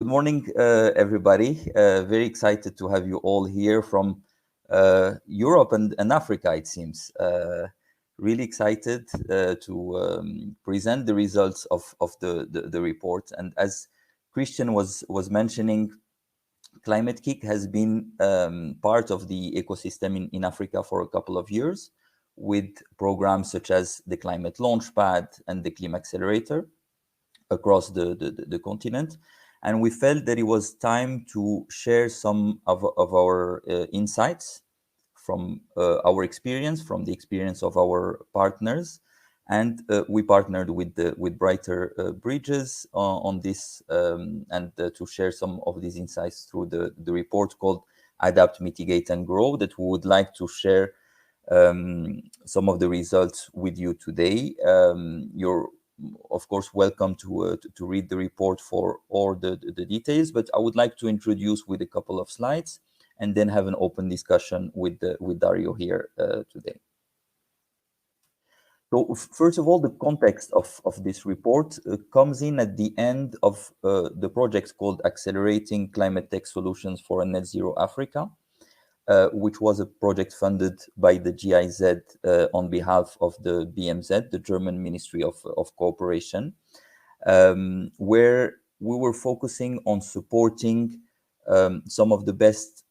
Good morning, everybody. Very excited to have you all here from Europe and Africa, it seems. Really excited to present the results of the report. And as Christian was mentioning, Climate-KIC has been part of the ecosystem in Africa for a couple of years with programs such as the Climate Launchpad and the ClimAccelerator across the continent. And we felt that it was time to share some of our insights from our experience, from the experience of our partners. And we partnered with Brighter Bridges on this and to share some of these insights through the report called Adapt, Mitigate, and Grow that we would like to share some of the results with you today. You're of course welcome to read the report for all the details, but I would like to introduce with a couple of slides and then have an open discussion with Dario here today. So first of all, the context of this report comes in at the end of the project called Accelerating Climate Tech Solutions for a Net Zero Africa, which was a project funded by the GIZ on behalf of the BMZ, the German Ministry of Cooperation, where we were focusing on supporting some of the best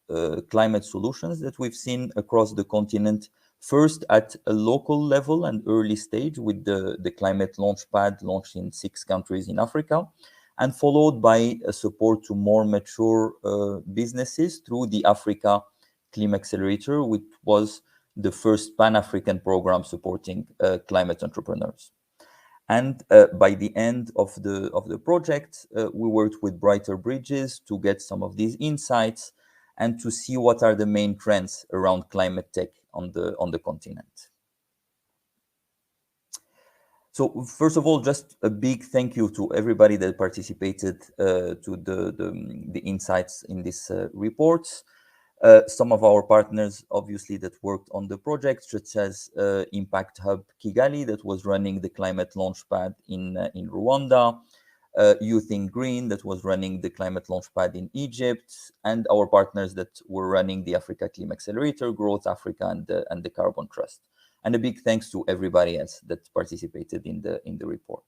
climate solutions that we've seen across the continent, first at a local level and early stage with the Climate Launchpad launched in 6 countries in Africa, and followed by a support to more mature businesses through the Africa ClimAccelerator, which was the first Pan-African program supporting climate entrepreneurs. And by the end of the project, we worked with Brighter Bridges to get some of these insights and to see what are the main trends around climate tech on the continent. So first of all, just a big thank you to everybody that participated to the insights in this report. Some of our partners, obviously, that worked on the project, such as Impact Hub Kigali, that was running the Climate Launchpad in Rwanda, Youth in Green, that was running the Climate Launchpad in Egypt, and our partners that were running the Africa ClimAccelerator, Growth Africa, and the Carbon Trust. And a big thanks to everybody else that participated in the report.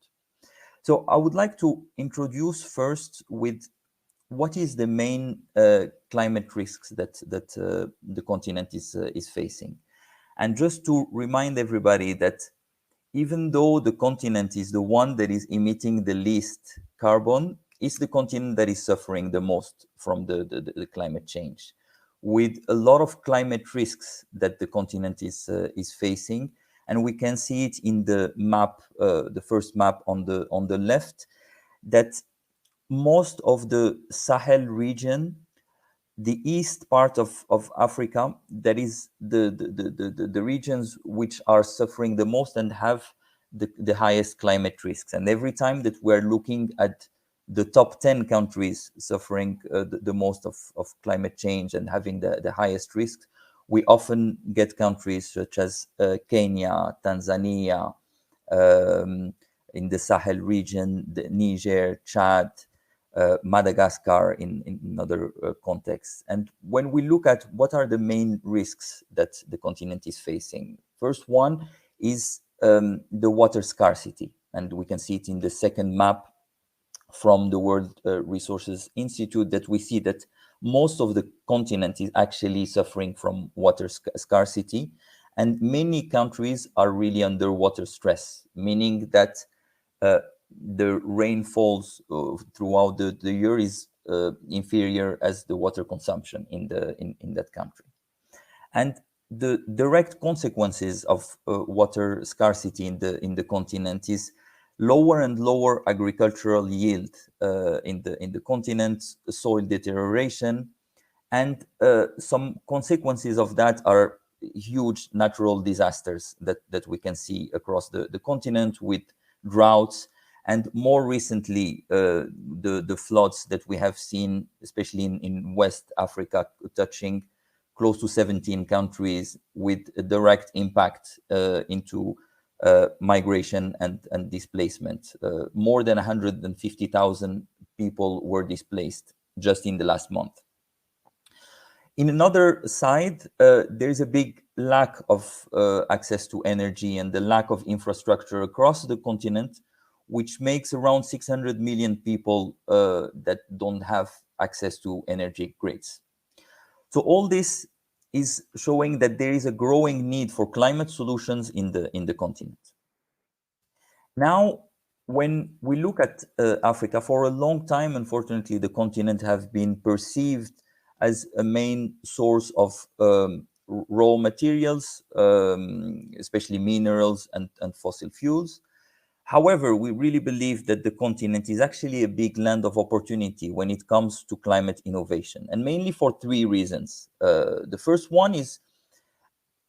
So I would like to introduce first with what is the main climate risks that the continent is facing. And just to remind everybody that even though the continent is the one that is emitting the least carbon, it's the continent that is suffering the most from the climate change, with a lot of climate risks that the continent is facing. And we can see it in the map, the first map on the left, that most of the Sahel region, the east part of Africa, that is the regions which are suffering the most and have the highest climate risks. And every time that we're looking at the top 10 countries suffering the most of climate change and having the highest risks, we often get countries such as Kenya, Tanzania, in the Sahel region, Niger, Chad, Madagascar in other contexts. And when we look at what are the main risks that the continent is facing, first one is the water scarcity. And we can see it in the second map from the World Resources Institute, that we see that most of the continent is actually suffering from water scarcity. And many countries are really under water stress, meaning that the rainfalls throughout the year is inferior as the water consumption in that country. And the direct consequences of water scarcity in the continent is lower and lower agricultural yield in the continent, soil deterioration, and some consequences of that are huge natural disasters that we can see across the continent, with droughts, and more recently the floods that we have seen, especially in West Africa, touching close to 17 countries, with a direct impact into migration and displacement. More than 150,000 people were displaced just in the last month. In another side, there is a big lack of access to energy and the lack of infrastructure across the continent, which makes around 600 million people that don't have access to energy grids. So all this is showing that there is a growing need for climate solutions in the continent. Now, when we look at Africa, for a long time, unfortunately, the continent have been perceived as a main source of raw materials, especially minerals and fossil fuels. However, we really believe that the continent is actually a big land of opportunity when it comes to climate innovation, and mainly for three reasons. The first one is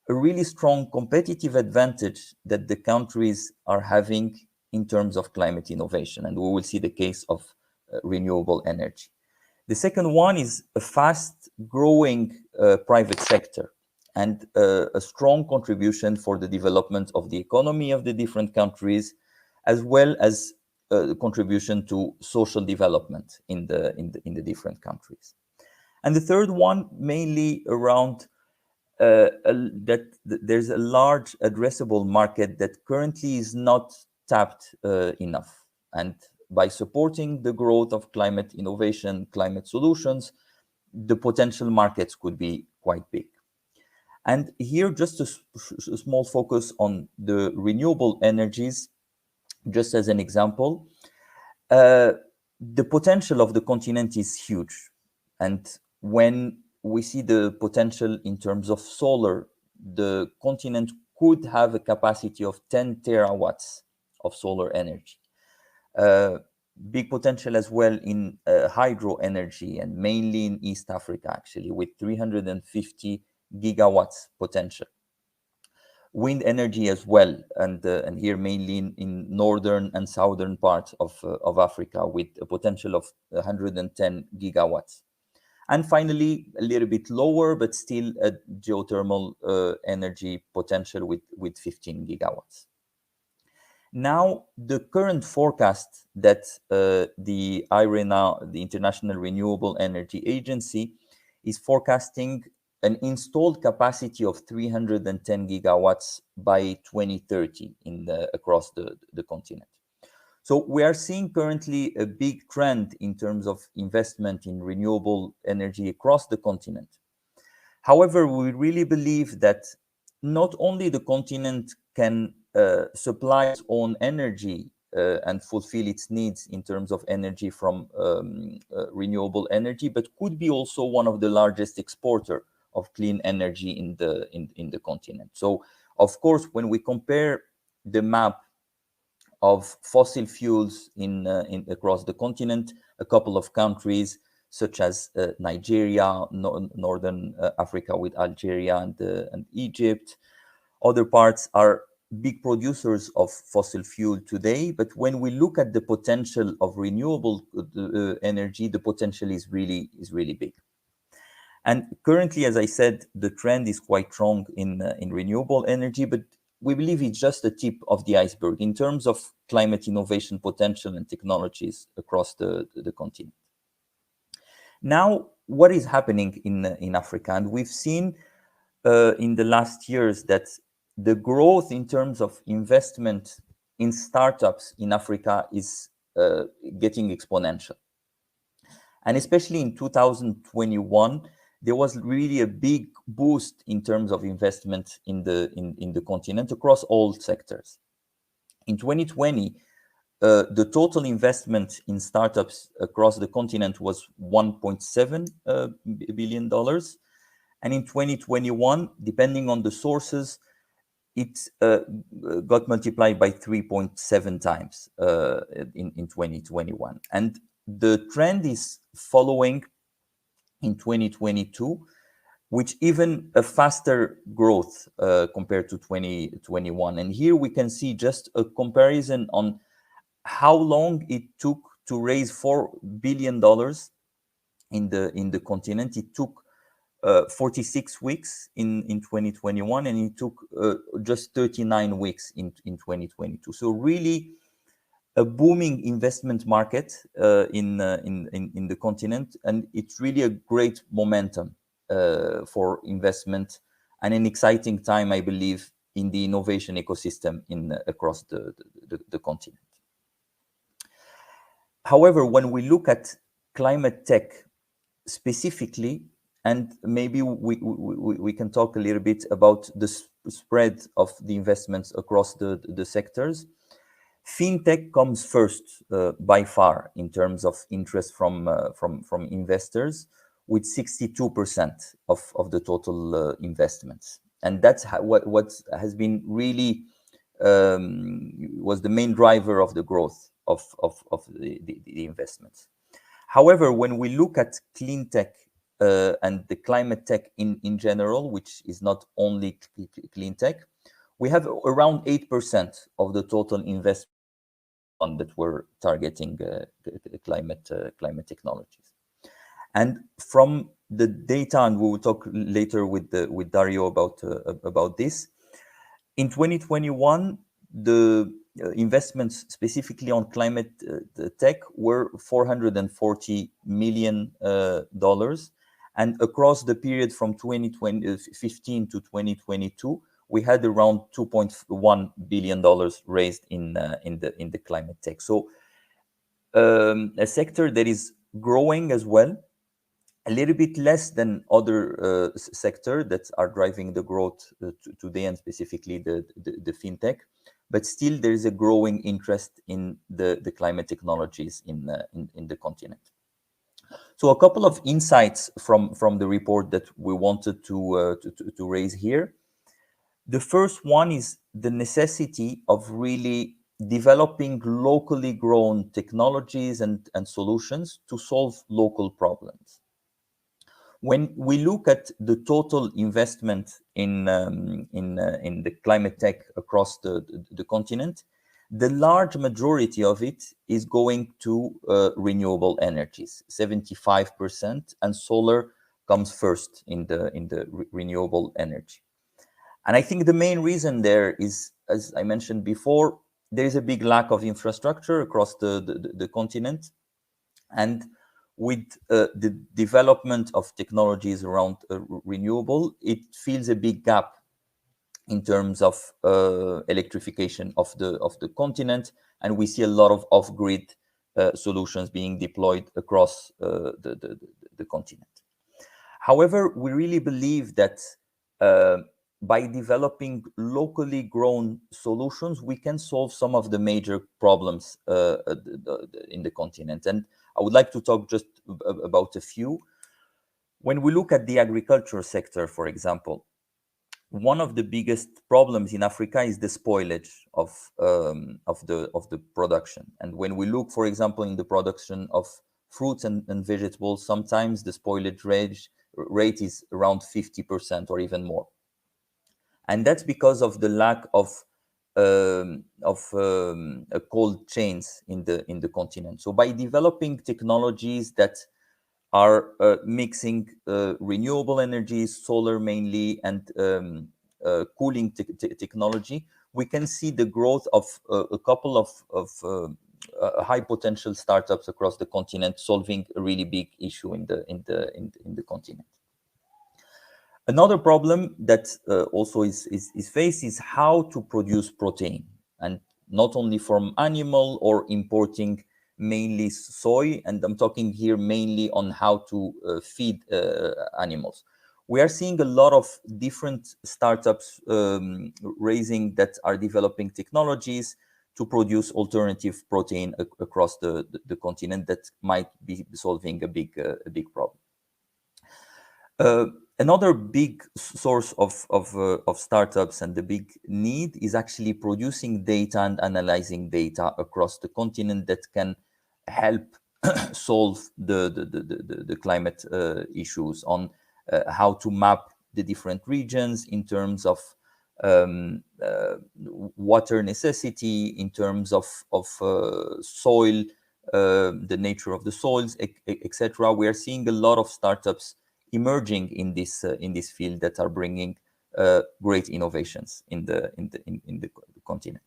a really strong competitive advantage that the countries are having in terms of climate innovation, and we will see the case of renewable energy. The second one is a fast growing private sector and a strong contribution for the development of the economy of the different countries, as well as contribution to social development in the different countries. And the third one, mainly around that there's a large addressable market that currently is not tapped enough. And by supporting the growth of climate innovation, climate solutions, the potential markets could be quite big. And here, just a small focus on the renewable energies, just as an example. The potential of the continent is huge. And when we see the potential in terms of solar, the continent could have a capacity of 10 terawatts of solar energy. Big potential as well in hydro energy, and mainly in East Africa, actually, with 350 gigawatts potential. Wind energy as well, and here mainly in northern and southern parts of Africa, with a potential of 110 gigawatts. And finally, a little bit lower, but still a geothermal energy potential with 15 gigawatts. Now, the current forecast that the IRENA, the International Renewable Energy Agency, is forecasting an installed capacity of 310 gigawatts by 2030 across the continent. So we are seeing currently a big trend in terms of investment in renewable energy across the continent. However, we really believe that not only the continent can supply its own energy and fulfill its needs in terms of energy from renewable energy, but could be also one of the largest exporter of clean energy in the continent. So, of course, when we compare the map of fossil fuels across the continent, a couple of countries such as Nigeria, Northern Africa with Algeria and Egypt. Other parts are big producers of fossil fuel today, but when we look at the potential of renewable energy, the potential is really big. And currently, as I said, the trend is quite strong in renewable energy, but we believe it's just the tip of the iceberg in terms of climate innovation potential and technologies across the continent. Now, what is happening in Africa? And we've seen in the last years that the growth in terms of investment in startups in Africa is getting exponential. And especially in 2021, there was really a big boost in terms of investment in the continent across all sectors. In 2020, the total investment in startups across the continent was $1.7 billion. And in 2021, depending on the sources, it got multiplied by 3.7 times in 2021. And the trend is following in 2022, which even a faster growth compared to 2021. And here we can see just a comparison on how long it took to raise $4 billion in the continent. It took 46 weeks in 2021, and it took just 39 weeks in 2022. So really a booming investment market in the continent, and it's really a great momentum for investment and an exciting time, I believe, in the innovation ecosystem in across the continent. However, when we look at climate tech specifically, and maybe we can talk a little bit about the spread of the investments across the sectors. Fintech comes first by far in terms of interest from investors, with 62% of the total investments, and that's what has been really was the main driver of the growth of the investments. However, when we look at clean tech and the climate tech in general, which is not only clean tech, we have around 8% of the total investment that we're targeting climate technologies. And from the data, and we will talk later with Dario about this, in 2021, the investments specifically on climate tech were $440 million. And across the period from 2015 to 2022, we had around $2.1 billion raised in the climate tech. So a sector that is growing as well, a little bit less than other sectors that are driving the growth today, and specifically the fintech. But still, there is a growing interest in the climate technologies in the continent. So a couple of insights from the report that we wanted to raise here. The first one is the necessity of really developing locally grown technologies and solutions to solve local problems. When we look at the total investment in the climate tech across the continent, the large majority of it is going to renewable energies, 75%, and solar comes first in the renewable energy. And I think the main reason there is, as I mentioned before, there is a big lack of infrastructure across the continent. And with the development of technologies around renewable, it fills a big gap in terms of electrification of the continent. And we see a lot of off-grid solutions being deployed across the continent. However, we really believe that by developing locally grown solutions, we can solve some of the major problems in the continent. And I would like to talk just about a few. When we look at the agriculture sector, for example, one of the biggest problems in Africa is the spoilage of the production. And when we look, for example, in the production of fruits and vegetables, sometimes the spoilage rate is around 50% or even more. And that's because of the lack of cold chains in the continent. So by developing technologies that are mixing renewable energies, solar mainly, and cooling technology, we can see the growth of a couple of high potential startups across the continent, solving a really big issue in the continent. Another problem that also is faced is how to produce protein, and not only from animal or importing mainly soy, and I'm talking here mainly on how to feed animals. We are seeing a lot of different startups raising that are developing technologies to produce alternative protein across the continent that might be solving a big problem. Another big source of startups and the big need is actually producing data and analyzing data across the continent that can help solve the climate issues, on how to map the different regions in terms of water necessity, in terms of soil, the nature of the soils, etc. We are seeing a lot of startups emerging in this field that are bringing great innovations in the continent.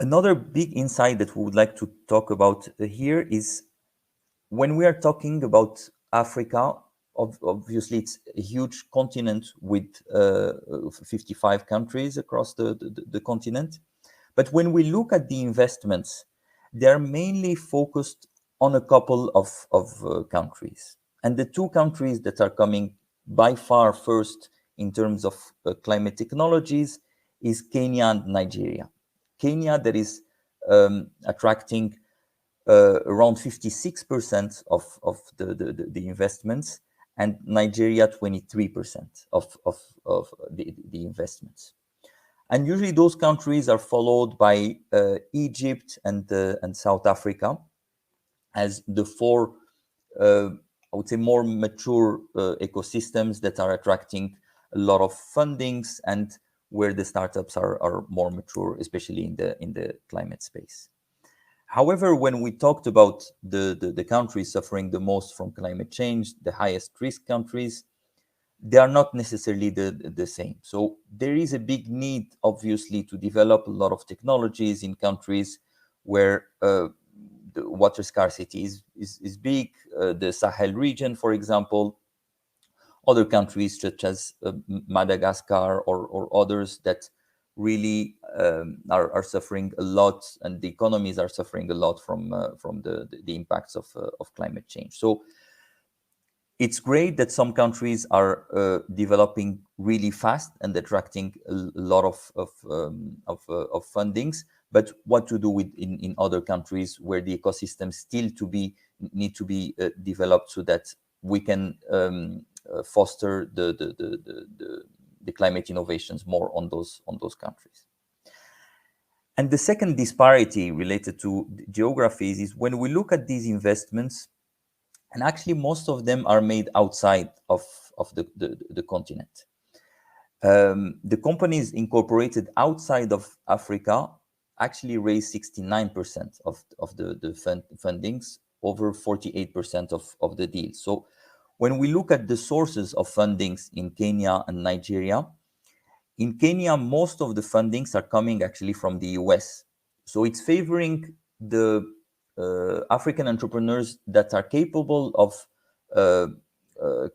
Another big insight that we would like to talk about here is when we are talking about Africa, obviously it's a huge continent with 55 countries across the continent. But when we look at the investments, they're mainly focused on a couple of countries. And the two countries that are coming by far first in terms of climate technologies is Kenya and Nigeria. Kenya, that is attracting around 56% of the investments, and Nigeria 23% of the investments. And usually those countries are followed by Egypt and South Africa as the four, I would say, more mature ecosystems that are attracting a lot of fundings and where the startups are more mature, especially in the climate space. However, when we talked about the countries suffering the most from climate change, the highest risk countries, they are not necessarily the same. So there is a big need, obviously, to develop a lot of technologies in countries where the water scarcity is big. The Sahel region, for example, other countries such as Madagascar or others that really are suffering a lot, and the economies are suffering a lot from the impacts of climate change. So it's great that some countries are developing really fast and attracting a lot of fundings. But what to do with in other countries where the ecosystems still need to be developed so that we can foster the climate innovations more on those countries. And the second disparity related to geographies is when we look at these investments, and actually most of them are made outside of the continent. The companies incorporated outside of Africa actually raised 69% of the fundings, over 48% of the deals. So when we look at the sources of fundings in Kenya and Nigeria, in Kenya, most of the fundings are coming actually from the US. So it's favoring the African entrepreneurs that are capable of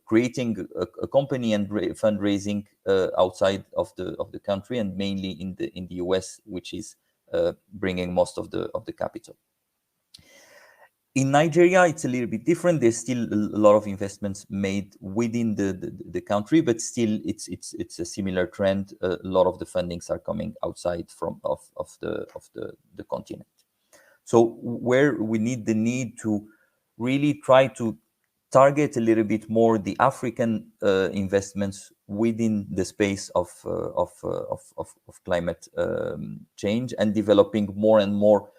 creating a company and fundraising outside of the country, and mainly in the US, which is bringing most of the capital. In Nigeria, it's a little bit different. There's still a lot of investments made within the country, but still it's a similar trend. A lot of the fundings are coming outside of the continent. So where we need the need to really try to target a little bit more the African investments within the space of climate change, and developing more and more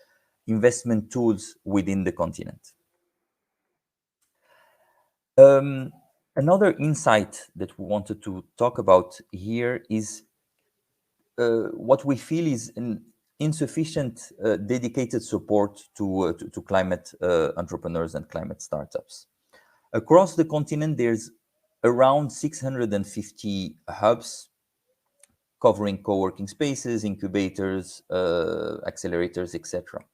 investment tools within the continent. Another insight that we wanted to talk about here is what we feel is an insufficient dedicated support to climate entrepreneurs and climate startups. Across the continent, there's around 650 hubs covering co-working spaces, incubators, accelerators, etc.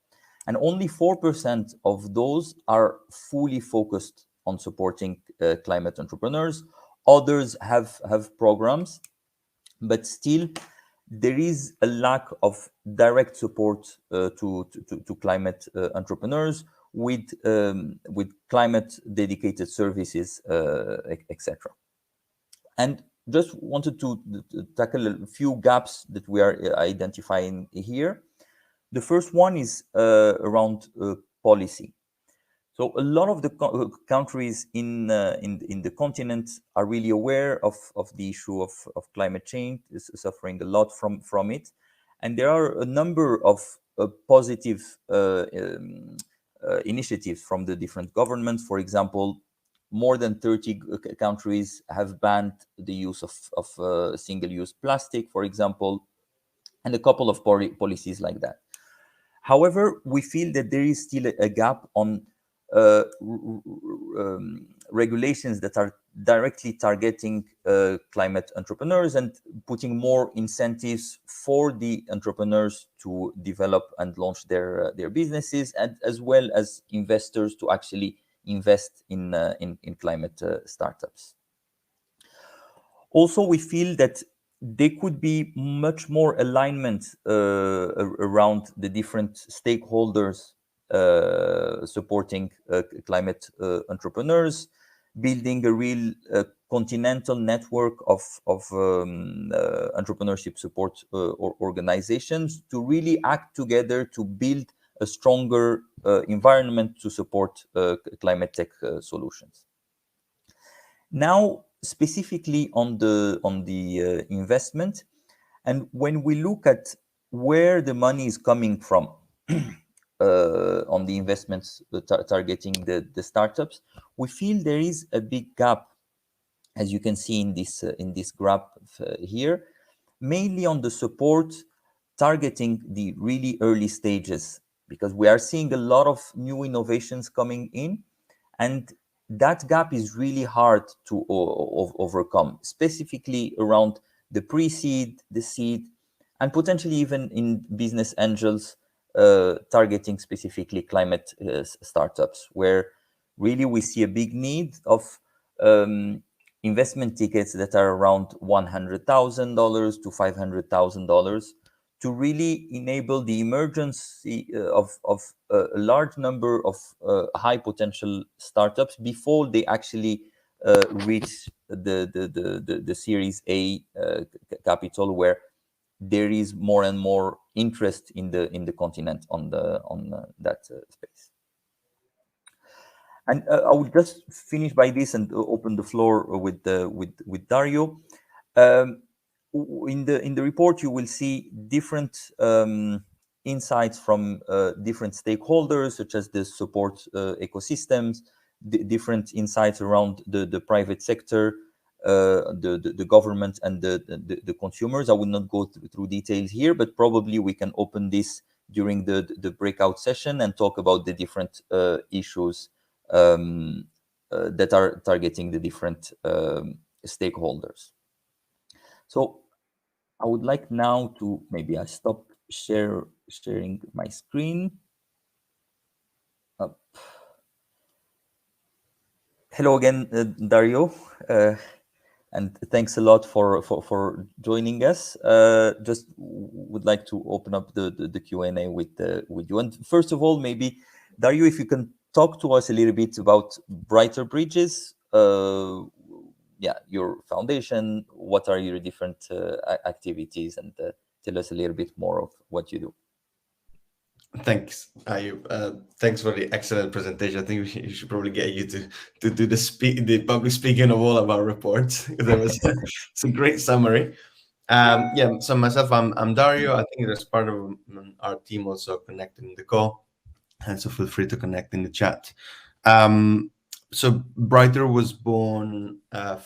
And only 4% of those are fully focused on supporting climate entrepreneurs. Others have programs, but still there is a lack of direct support to climate entrepreneurs with climate dedicated services, etc. And just wanted to tackle a few gaps that we are identifying here. The first one is around policy. So a lot of the countries in the continent are really aware of the issue of climate change, is suffering a lot from it, and there are a number of positive initiatives from the different governments. For example, more than 30 countries have banned the use of single-use plastic, for example, and a couple of policies like that. However, we feel that there is still a gap on regulations that are directly targeting climate entrepreneurs and putting more incentives for the entrepreneurs to develop and launch their businesses, and as well as investors to actually invest in climate startups. Also, we feel that there could be much more alignment around the different stakeholders supporting climate entrepreneurs, building a real continental network of entrepreneurship support organizations to really act together to build a stronger environment to support climate tech solutions. Now, specifically on the investment, and when we look at where the money is coming from on the investments targeting the startups, we feel there is a big gap, as you can see in this graph here, mainly on the support targeting the really early stages, because we are seeing a lot of new innovations coming in, and that gap is really hard to overcome, specifically around the pre-seed, the seed, and potentially even in business angels targeting specifically climate startups, where really we see a big need of investment tickets that are around $100,000 to $500,000 to really enable the emergence of a large number of high potential startups before they actually reach the Series A capital, where there is more and more interest in the continent on that space. And I will just finish by this and open the floor with Dario. In the report, you will see different insights from different stakeholders, such as the support ecosystems, different insights around the private sector, the government, and the consumers. I will not go through details here, but probably we can open this during the breakout session and talk about the different issues that are targeting the different stakeholders. So I would like now to, maybe I stop sharing my screen. Up. Hello again, Dario, and thanks a lot for joining us. Just would like to open up the Q&A with you. And first of all, maybe Dario, if you can talk to us a little bit about Brighter Bridges. Yeah, your foundation, what are your different activities, and tell us a little bit more of what you do. Thanks, Ayub. Thanks for the excellent presentation. I think we should probably get you to do the public speaking of all of our reports. There was it's a great summary. Yeah, so myself, I'm Dario. I think there's part of our team also connected in the call, and so feel free to connect in the chat. So Brighter was born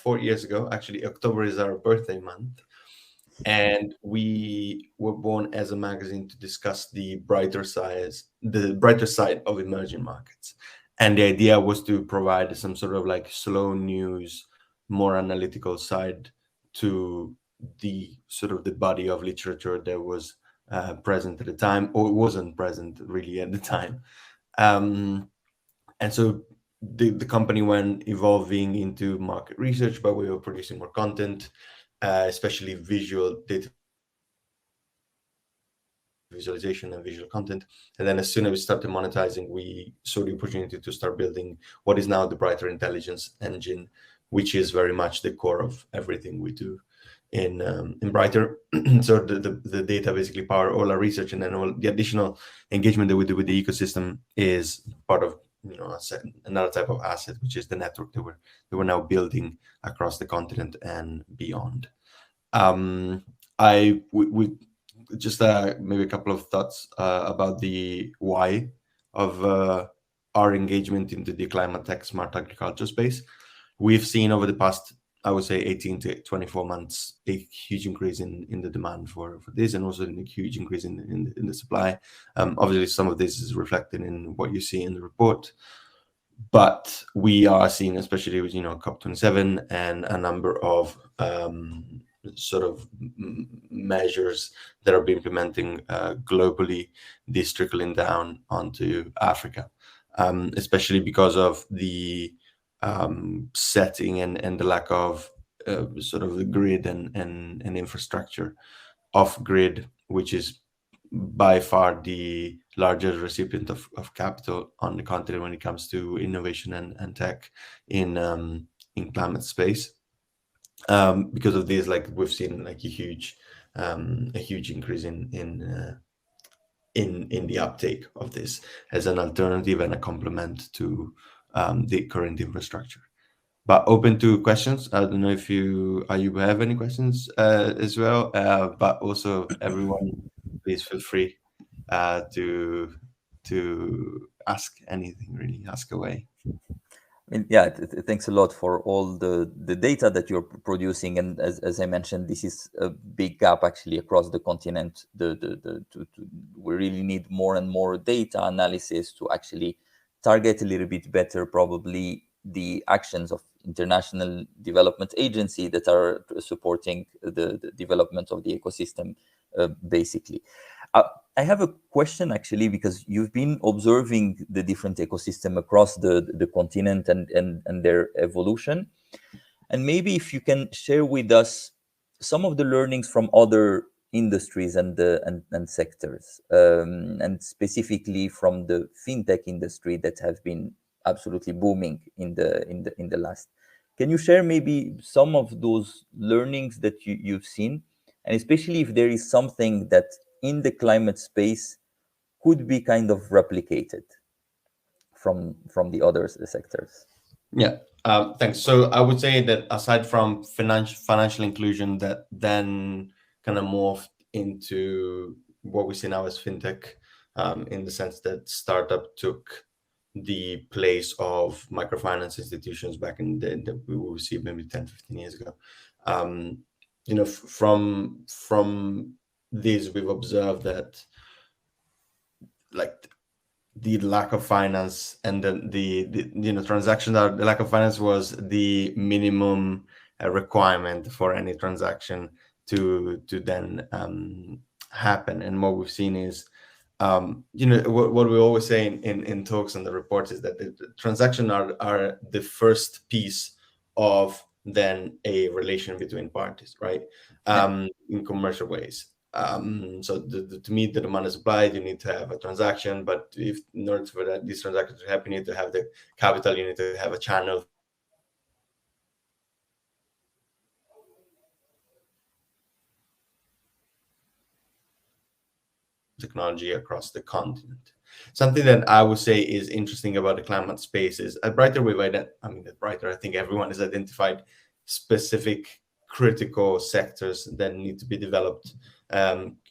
4 years ago. Actually, October is our birthday month. And we were born as a magazine to discuss the brighter side of emerging markets. And the idea was to provide some sort of like slow news, more analytical side to the sort of the body of literature that was present at the time, or wasn't present really at the time. And so the company went evolving into market research, but we were producing more content, especially visual data visualization and visual content. And then as soon as we started monetizing, we saw the opportunity to start building what is now the Brighter Intelligence Engine, which is very much the core of everything we do in Brighter. So the data basically power all our research, and then all the additional engagement that we do with the ecosystem is part of another type of asset, which is the network that we're now building across the continent and beyond. We just maybe a couple of thoughts about the why of our engagement into the climate tech smart agriculture space. We've seen over the past, I would say, 18 to 24 months, a huge increase in the demand for this, and also a huge increase in the supply. Obviously, some of this is reflected in what you see in the report. But we are seeing, especially with COP27 and a number of sort of measures that are being implementing globally, this trickling down onto Africa, especially because of the setting and the lack of sort of the grid and infrastructure off grid, which is by far the largest recipient of capital on the continent when it comes to innovation and tech in climate space. Because of this, like we've seen like a huge increase in the uptake of this as an alternative and a complement to the current infrastructure. But open to questions. I don't know if you have any questions as well. But also everyone, please feel free to ask anything. Really, ask away. Yeah, thanks a lot for all the data that you're producing. And as I mentioned, this is a big gap actually across the continent. We really need more and more data analysis to actually target a little bit better, probably the actions of international development agency that are supporting the development of the ecosystem, basically. I have a question actually, because you've been observing the different ecosystem across the continent and their evolution. And maybe if you can share with us some of the learnings from other industries and sectors, and specifically from the fintech industry that have been absolutely booming in the last. Can you share maybe some of those learnings that you've seen, and especially if there is something that in the climate space could be kind of replicated from the other sectors? Yeah. Thanks. So I would say that aside from financial inclusion, that then kind of morphed into what we see now as fintech, in the sense that startup took the place of microfinance institutions back in that we will see maybe 10, 15 years ago. From this, we've observed that like the lack of finance and the transactions are the lack of finance was the minimum requirement for any transaction to then happen. And what we've seen is what we always say in talks and the reports is that the transactions are the first piece of then a relation between parties, right? In commercial ways. So to meet the demand and supply, you need to have a transaction. But if in order for that these transactions to happen, you need to have the capital, you need to have a channel for that capital to then technology across the continent. Something that I would say is interesting about the climate space is a brighter way by that. I mean, the brighter, I think everyone has identified specific critical sectors that need to be developed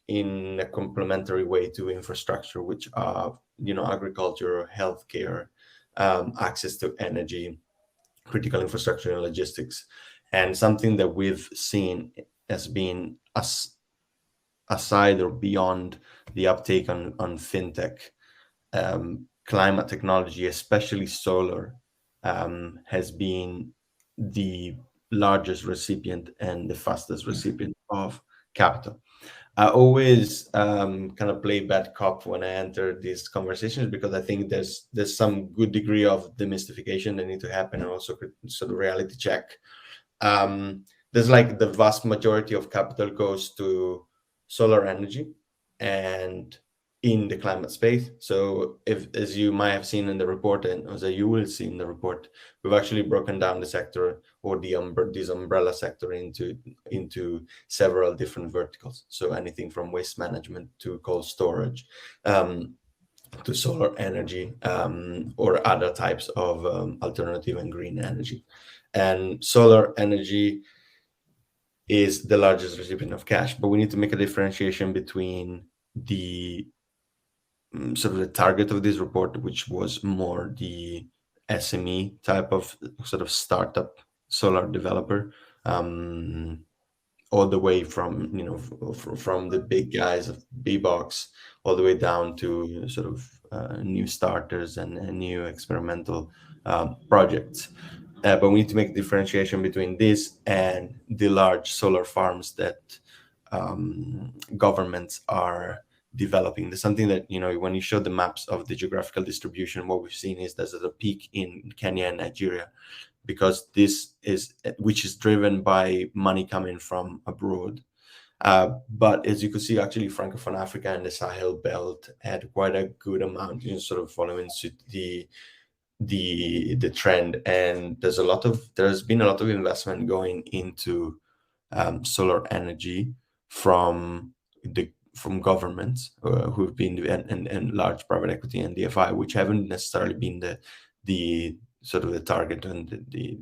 in a complementary way to infrastructure, which are, agriculture, healthcare, access to energy, critical infrastructure and logistics. And something that we've seen as being aside or beyond the uptake on fintech, climate technology, especially solar, has been the largest recipient and the fastest recipient of capital. I always kind of play bad cop when I enter these conversations, because I think there's some good degree of demystification that need to happen, and also sort of reality check. There's like the vast majority of capital goes to solar energy and in the climate space. So if, as you might have seen in the report, and as you will see in the report, we've actually broken down the sector, or this umbrella sector, into several different verticals. So anything from waste management to cold storage, to solar energy, or other types of alternative and green energy. And solar energy is the largest recipient of cash, but we need to make a differentiation between the sort of the target of this report, which was more the SME type of sort of startup solar developer, all the way from from the big guys of B-Box all the way down to sort of new starters and new experimental projects. But we need to make differentiation between this and the large solar farms that governments are developing. There's something that, when you show the maps of the geographical distribution, what we've seen is there's a peak in Kenya and Nigeria, because which is driven by money coming from abroad. But as you can see, actually, Francophone Africa and the Sahel belt had quite a good amount, sort of following the trend. And there's been a lot of investment going into solar energy from governments who've been and large private equity and DFI, which haven't necessarily been the sort of the target and the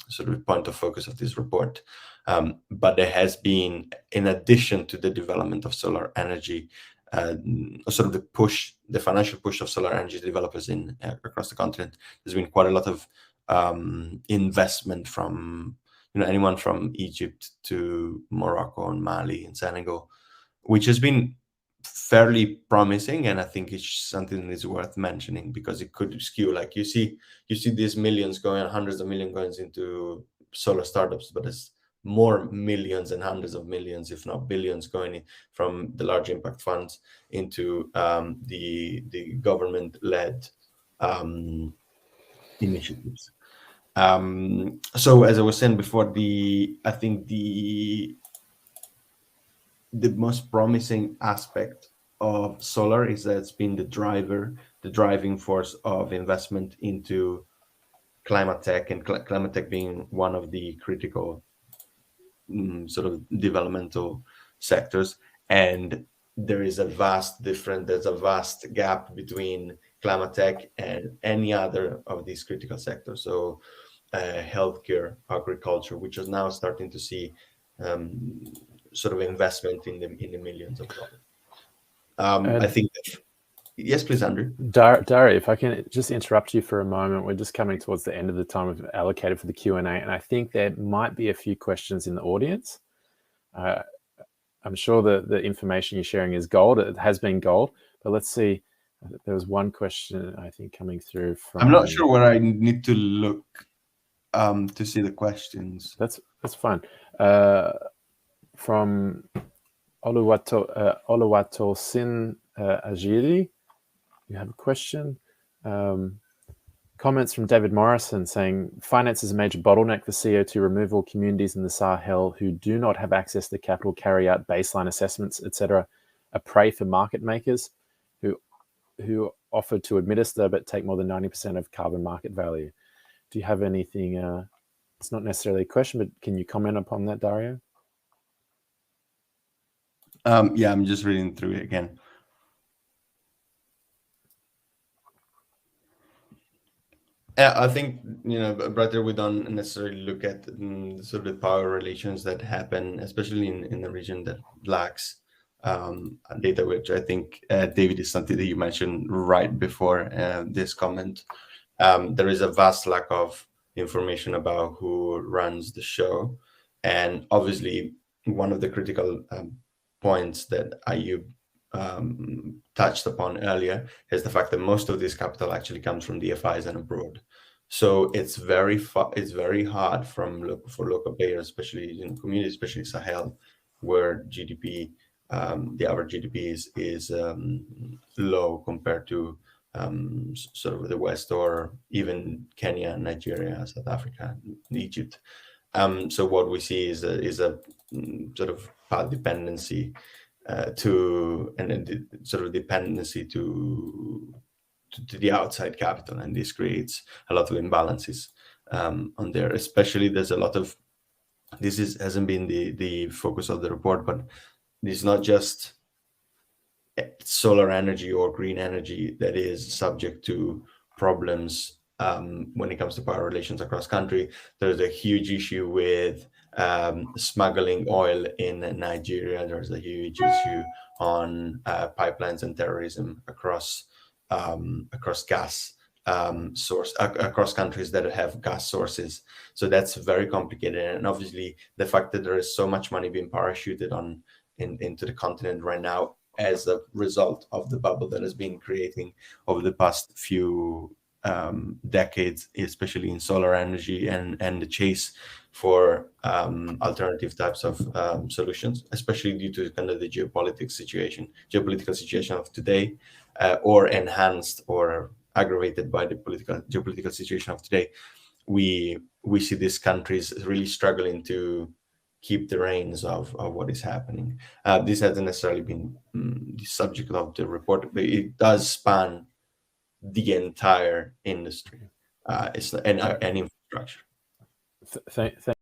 sort of point of focus of this report. But there has been, in addition to the development of solar energy, sort of the financial push of solar energy developers across the continent. There's been quite a lot of investment from anyone from Egypt to Morocco and Mali and Senegal, which has been fairly promising, and I think it's something that is worth mentioning, because it could skew, like you see these millions going, hundreds of millions going into solar startups, but there's more millions and hundreds of millions, if not billions, going from the large impact funds into the government-led initiatives. So as I was saying before, I think the most promising aspect of solar is that it's been the driving force of investment into climate tech, and climate tech being one of the critical sort of developmental sectors. And there's a vast gap between climate tech and any other of these critical sectors. So healthcare, agriculture, which is now starting to see sort of investment in the millions of dollars. I think yes, please, Andrew. Dario, if I can just interrupt you for a moment. We're just coming towards the end of the time we've allocated for the Q&A, and I think there might be a few questions in the audience. I'm sure the information you're sharing is gold. It has been gold, but let's see. There was one question, I think, coming through from... I'm not sure where I need to look to see the questions. That's fine. From Oluwato Sin Ajiri, you have a question. Comments from David Morrison saying, finance is a major bottleneck for CO2 removal. Communities in the Sahel who do not have access to capital carry out baseline assessments, etc., a prey for market makers who offer to administer but take more than 90% of carbon market value. Do you have anything? It's not necessarily a question, but can you comment upon that, Dario? Yeah, I'm just reading through it again. I think, brother, we don't necessarily look at sort of the power relations that happen, especially in the region that lacks data, which I think, David, is something that you mentioned right before this comment. There is a vast lack of information about who runs the show. And obviously, one of the critical points that Ayub touched upon earlier is the fact that most of this capital actually comes from DFIs and abroad. So it's very hard for local players, especially in communities, especially Sahel, where GDP, the average GDP is low compared to sort of the West, or even Kenya, Nigeria, South Africa, Egypt. So what we see is a sort of path dependency to the outside capital, and this creates a lot of imbalances on there. Especially, there's a lot of hasn't been the focus of the report, but it's not just solar energy or green energy that is subject to problems when it comes to power relations across country. There's a huge issue with smuggling oil in Nigeria. There's a huge issue on pipelines and terrorism across gas across countries that have gas sources. So that's very complicated. And obviously, the fact that there is so much money being parachuted into the continent right now as a result of the bubble that has been creating over the past few decades, especially in solar energy and the chase for alternative types of solutions, especially due to kind of the geopolitical situation of today, or enhanced or aggravated by the geopolitical situation of today. We see these countries really struggling to keep the reins of what is happening. This hasn't necessarily been the subject of the report, but it does span the entire industry and infrastructure. Thank